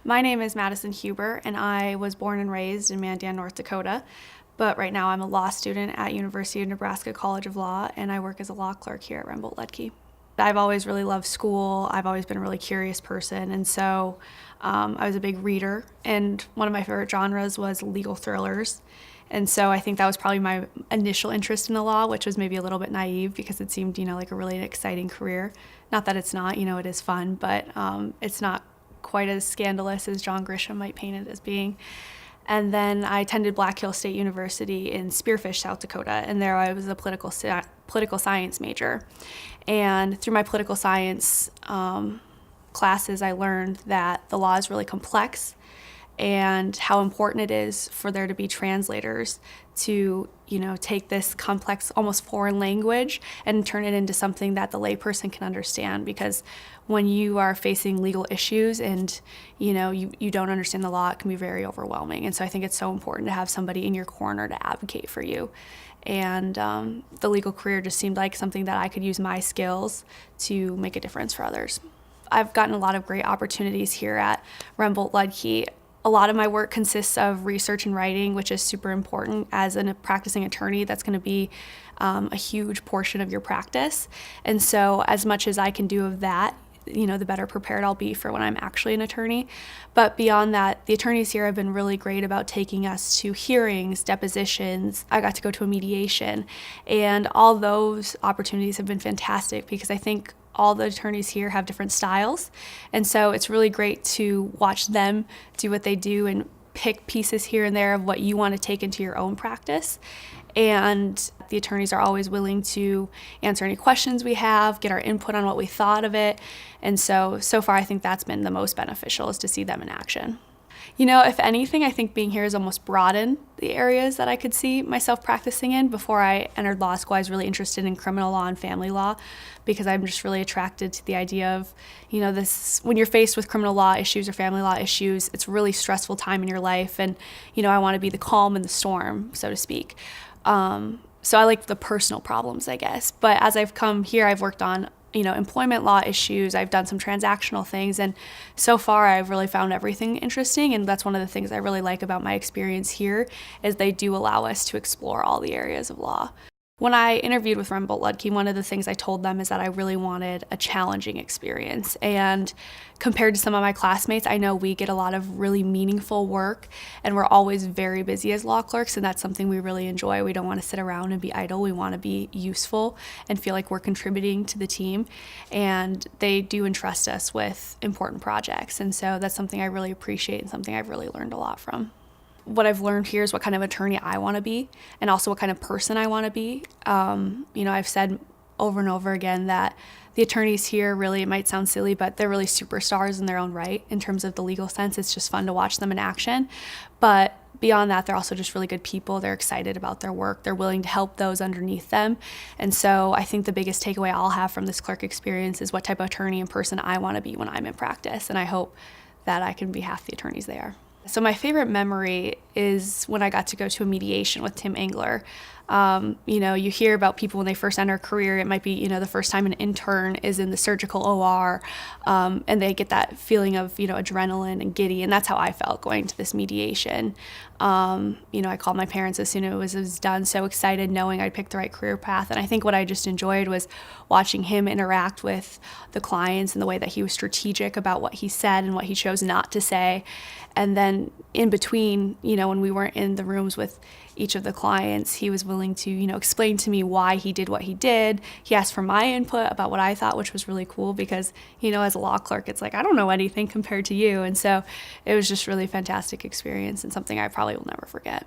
My name is Madison Huber, and I was born and raised in Mandan, North Dakota. But right now I'm a law student at University of Nebraska College of Law, and I work as a law clerk here at Rembolt, Ludtke. I've always really loved school. I've always been a really curious person, and so I was a big reader. And one of my favorite genres was legal thrillers. And so I think that was probably my initial interest in the law, which was maybe a little bit naive because it seemed, like a really exciting career. Not that it's not, it is fun, but it's not quite as scandalous as John Grisham might paint it as being. And then I attended Black Hill State University in Spearfish, South Dakota, and there I was a political science major. And through my political science classes, I learned that the law is really complex and how important it is for there to be translators to, take this complex, almost foreign language and turn it into something that the layperson can understand. Because when you are facing legal issues and, you don't understand the law, it can be very overwhelming. And so I think it's so important to have somebody in your corner to advocate for you. And the legal career just seemed like something that I could use my skills to make a difference for others. I've gotten a lot of great opportunities here at Rembolt Ludtke. A lot of my work consists of research and writing, which is super important. As a practicing attorney, that's going to be a huge portion of your practice. And so as much as I can do of that, the better prepared I'll be for when I'm actually an attorney. But beyond that, the attorneys here have been really great about taking us to hearings, depositions. I got to go to a mediation, and all those opportunities have been fantastic because I think all the attorneys here have different styles. And so it's really great to watch them do what they do and pick pieces here and there of what you want to take into your own practice. And the attorneys are always willing to answer any questions we have, get our input on what we thought of it. And so far I think that's been the most beneficial, is to see them in action. If anything, I think being here has almost broadened the areas that I could see myself practicing in. Before I entered law school, I was really interested in criminal law and family law because I'm just really attracted to the idea of, this, when you're faced with criminal law issues or family law issues, it's a really stressful time in your life. And, I want to be the calm in the storm, so to speak. So I like the personal problems, I guess. But as I've come here, I've worked on employment law issues. I've done some transactional things, and so far I've really found everything interesting, and that's one of the things I really like about my experience here, is they do allow us to explore all the areas of law. When I interviewed with Rembolt Ludtke, one of the things I told them is that I really wanted a challenging experience. And compared to some of my classmates, I know we get a lot of really meaningful work, and we're always very busy as law clerks, and that's something we really enjoy. We don't want to sit around and be idle. We want to be useful and feel like we're contributing to the team. And they do entrust us with important projects. And so that's something I really appreciate and something I've really learned a lot from. What I've learned here is what kind of attorney I want to be, and also what kind of person I want to be. I've said over and over again that the attorneys here really, it might sound silly, but they're really superstars in their own right in terms of the legal sense. It's just fun to watch them in action. But beyond that, they're also just really good people. They're excited about their work. They're willing to help those underneath them. And so I think the biggest takeaway I'll have from this clerk experience is what type of attorney and person I want to be when I'm in practice. And I hope that I can be half the attorneys they are. So my favorite memory is when I got to go to a mediation with Tim Engler. You hear about people when they first enter a career. It might be, the first time an intern is in the surgical OR, and they get that feeling of, adrenaline and giddy. And that's how I felt going to this mediation. I called my parents as soon as it was done, so excited knowing I'd picked the right career path. And I think what I just enjoyed was watching him interact with the clients and the way that he was strategic about what he said and what he chose not to say. And then in between, when we weren't in the rooms with each of the clients, he was willing to, explain to me why he did what he did. He asked for my input about what I thought, which was really cool because, as a law clerk, it's like, I don't know anything compared to you. And so it was just really fantastic experience and something I probably will never forget.